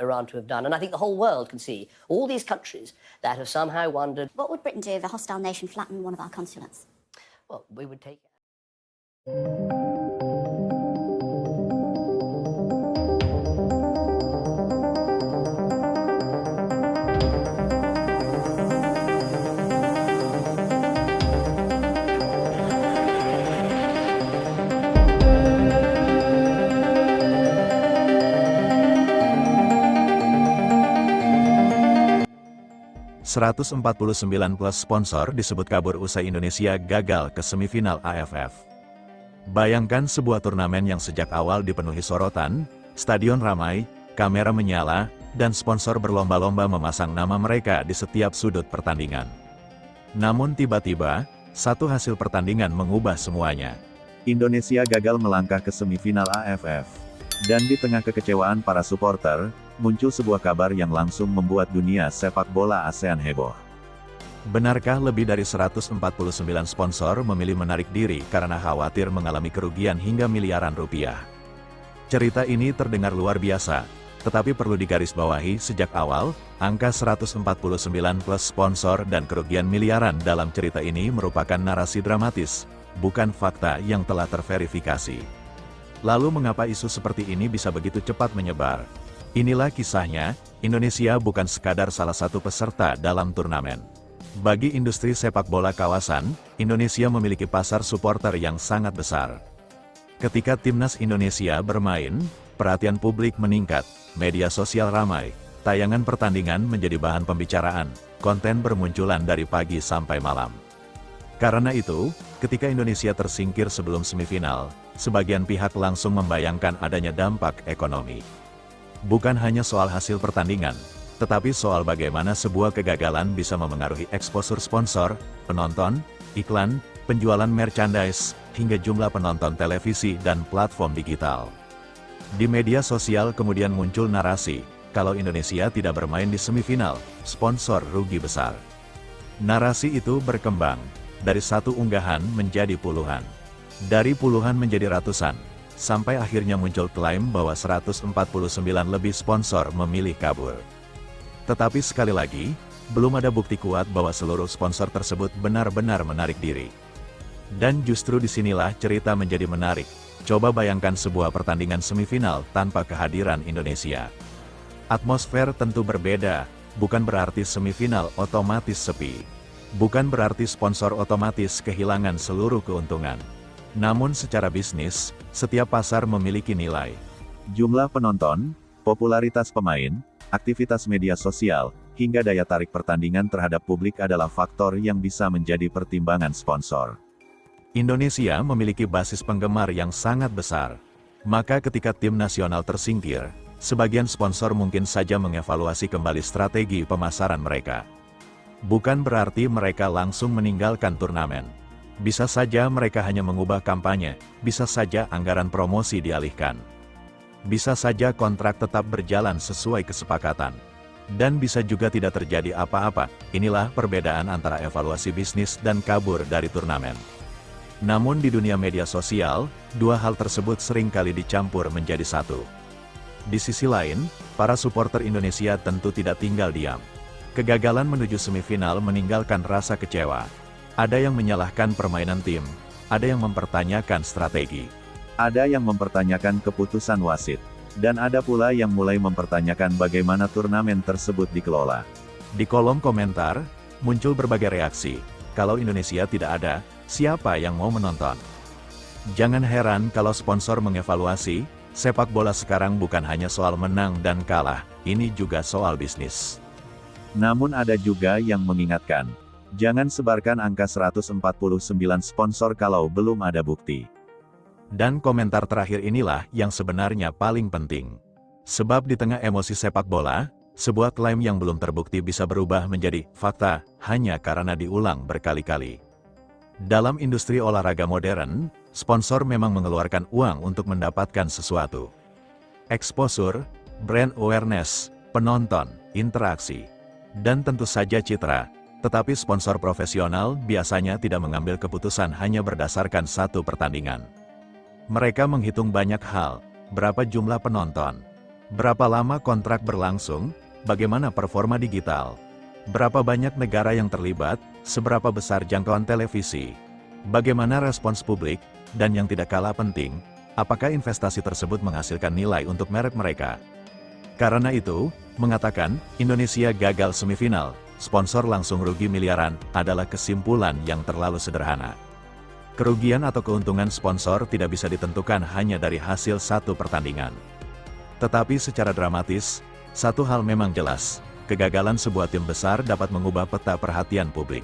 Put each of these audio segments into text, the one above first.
Iran to have done. And I think the whole world can see all these countries that have somehow wondered, what would Britain do if a hostile nation flattened one of our consulates? well, we would take... 149 plus sponsor disebut kabur usai Indonesia gagal ke semifinal AFF. Bayangkan sebuah turnamen yang sejak awal dipenuhi sorotan, stadion ramai, kamera menyala, dan sponsor berlomba-lomba memasang nama mereka di setiap sudut pertandingan. Namun tiba-tiba, satu hasil pertandingan mengubah semuanya. Indonesia gagal melangkah ke semifinal AFF. Dan di tengah kekecewaan para supporter, muncul sebuah kabar yang langsung membuat dunia sepak bola ASEAN heboh. Benarkah lebih dari 149 sponsor memilih menarik diri karena khawatir mengalami kerugian hingga miliaran rupiah? Cerita ini terdengar luar biasa, tetapi perlu digarisbawahi sejak awal, angka 149 plus sponsor dan kerugian miliaran dalam cerita ini merupakan narasi dramatis, bukan fakta yang telah terverifikasi. Lalu mengapa isu seperti ini bisa begitu cepat menyebar? Inilah kisahnya, Indonesia bukan sekadar salah satu peserta dalam turnamen. Bagi industri sepak bola kawasan, Indonesia memiliki pasar supporter yang sangat besar. Ketika timnas Indonesia bermain, perhatian publik meningkat, media sosial ramai, tayangan pertandingan menjadi bahan pembicaraan, konten bermunculan dari pagi sampai malam. Karena itu, ketika Indonesia tersingkir sebelum semifinal, sebagian pihak langsung membayangkan adanya dampak ekonomi. Bukan hanya soal hasil pertandingan, tetapi soal bagaimana sebuah kegagalan bisa memengaruhi eksposur sponsor, penonton, iklan, penjualan merchandise, hingga jumlah penonton televisi dan platform digital. Di media sosial kemudian muncul narasi, kalau Indonesia tidak bermain di semifinal, sponsor rugi besar. Narasi itu berkembang, dari satu unggahan menjadi puluhan. Dari puluhan menjadi ratusan, sampai akhirnya muncul klaim bahwa 149 lebih sponsor memilih kabur. Tetapi sekali lagi, belum ada bukti kuat bahwa seluruh sponsor tersebut benar-benar menarik diri. Dan justru disinilah cerita menjadi menarik. Coba bayangkan sebuah pertandingan semifinal tanpa kehadiran Indonesia. Atmosfer tentu berbeda, bukan berarti semifinal otomatis sepi. Bukan berarti sponsor otomatis kehilangan seluruh keuntungan. Namun secara bisnis, setiap pasar memiliki nilai. Jumlah penonton, popularitas pemain, aktivitas media sosial, hingga daya tarik pertandingan terhadap publik adalah faktor yang bisa menjadi pertimbangan sponsor. Indonesia memiliki basis penggemar yang sangat besar. Maka ketika tim nasional tersingkir, sebagian sponsor mungkin saja mengevaluasi kembali strategi pemasaran mereka. Bukan berarti mereka langsung meninggalkan turnamen. Bisa saja mereka hanya mengubah kampanye, bisa saja anggaran promosi dialihkan. Bisa saja kontrak tetap berjalan sesuai kesepakatan. Dan bisa juga tidak terjadi apa-apa. Inilah perbedaan antara evaluasi bisnis dan kabur dari turnamen. Namun di dunia media sosial, dua hal tersebut seringkali dicampur menjadi satu. Di sisi lain, para supporter Indonesia tentu tidak tinggal diam. Kegagalan menuju semifinal meninggalkan rasa kecewa. Ada yang menyalahkan permainan tim, ada yang mempertanyakan strategi, ada yang mempertanyakan keputusan wasit, dan ada pula yang mulai mempertanyakan bagaimana turnamen tersebut dikelola. Di kolom komentar, muncul berbagai reaksi. Kalau Indonesia tidak ada, siapa yang mau menonton? Jangan heran kalau sponsor mengevaluasi, sepak bola sekarang bukan hanya soal menang dan kalah, ini juga soal bisnis. Namun ada juga yang mengingatkan, jangan sebarkan angka 149 sponsor kalau belum ada bukti. Dan komentar terakhir inilah yang sebenarnya paling penting. Sebab di tengah emosi sepak bola, sebuah klaim yang belum terbukti bisa berubah menjadi fakta, hanya karena diulang berkali-kali. Dalam industri olahraga modern, sponsor memang mengeluarkan uang untuk mendapatkan sesuatu. Exposure, brand awareness, penonton, interaksi, dan tentu saja citra. Tetapi sponsor profesional biasanya tidak mengambil keputusan hanya berdasarkan satu pertandingan. Mereka menghitung banyak hal, berapa jumlah penonton, Berapa lama kontrak berlangsung? Bagaimana performa digital? Berapa banyak negara yang terlibat? Seberapa besar jangkauan televisi? Bagaimana respons publik? Dan yang tidak kalah penting, apakah investasi tersebut menghasilkan nilai untuk merek mereka? Karena itu, mengatakan Indonesia gagal semifinal, sponsor langsung rugi miliaran, adalah kesimpulan yang terlalu sederhana. Kerugian atau keuntungan sponsor tidak bisa ditentukan hanya dari hasil satu pertandingan. Tetapi secara dramatis, satu hal memang jelas, kegagalan sebuah tim besar dapat mengubah peta perhatian publik.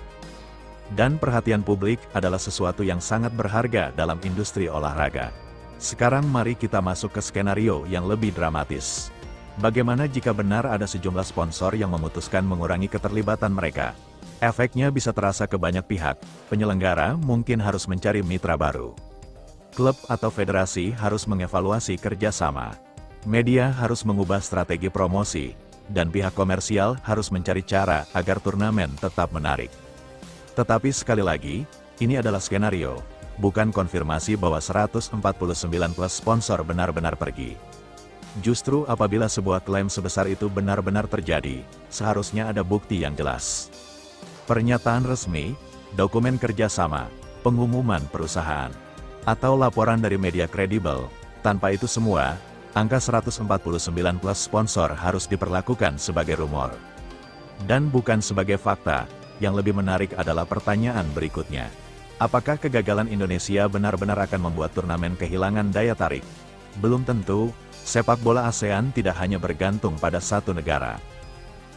Dan perhatian publik adalah sesuatu yang sangat berharga dalam industri olahraga. Sekarang mari kita masuk ke skenario yang lebih dramatis. Bagaimana jika benar ada sejumlah sponsor yang memutuskan mengurangi keterlibatan mereka? Efeknya bisa terasa ke banyak pihak, penyelenggara mungkin harus mencari mitra baru. Klub atau federasi harus mengevaluasi kerjasama. Media harus mengubah strategi promosi, dan pihak komersial harus mencari cara agar turnamen tetap menarik. Tetapi sekali lagi, ini adalah skenario, bukan konfirmasi bahwa 149 plus sponsor benar-benar pergi. Justru apabila sebuah klaim sebesar itu benar-benar terjadi, seharusnya ada bukti yang jelas. Pernyataan resmi, dokumen kerjasama, pengumuman perusahaan, atau laporan dari media kredibel. Tanpa itu semua, angka 149 plus sponsor harus diperlakukan sebagai rumor. Dan bukan sebagai fakta. Yang lebih menarik adalah pertanyaan berikutnya. Apakah kegagalan Indonesia benar-benar akan membuat turnamen kehilangan daya tarik? Belum tentu, sepak bola ASEAN tidak hanya bergantung pada satu negara.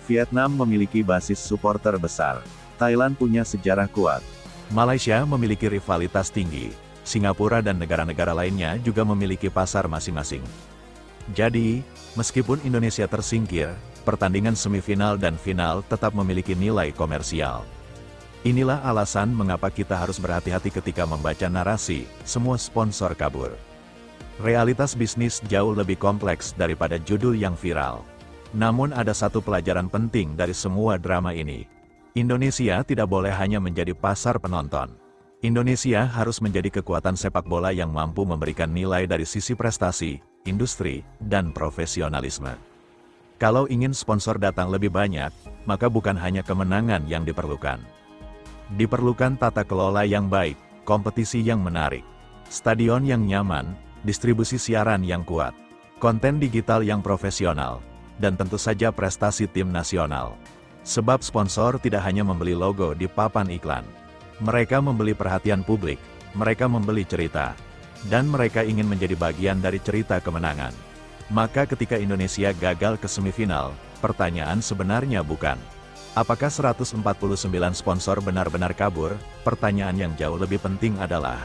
Vietnam memiliki basis supporter besar. Thailand punya sejarah kuat. Malaysia memiliki rivalitas tinggi. Singapura dan negara-negara lainnya juga memiliki pasar masing-masing. Jadi, meskipun Indonesia tersingkir, pertandingan semifinal dan final tetap memiliki nilai komersial. Inilah alasan mengapa kita harus berhati-hati ketika membaca narasi, semua sponsor kabur. Realitas bisnis jauh lebih kompleks daripada judul yang viral. Namun ada satu pelajaran penting dari semua drama ini. Indonesia tidak boleh hanya menjadi pasar penonton. Indonesia harus menjadi kekuatan sepak bola yang mampu memberikan nilai dari sisi prestasi, industri, dan profesionalisme. Kalau ingin sponsor datang lebih banyak, maka bukan hanya kemenangan yang diperlukan. Diperlukan tata kelola yang baik, kompetisi yang menarik, stadion yang nyaman, distribusi siaran yang kuat, konten digital yang profesional, dan tentu saja prestasi tim nasional. Sebab sponsor tidak hanya membeli logo di papan iklan. Mereka membeli perhatian publik, mereka membeli cerita, dan mereka ingin menjadi bagian dari cerita kemenangan. Maka ketika Indonesia gagal ke semifinal, pertanyaan sebenarnya bukan apakah 149 sponsor benar-benar kabur, pertanyaan yang jauh lebih penting adalah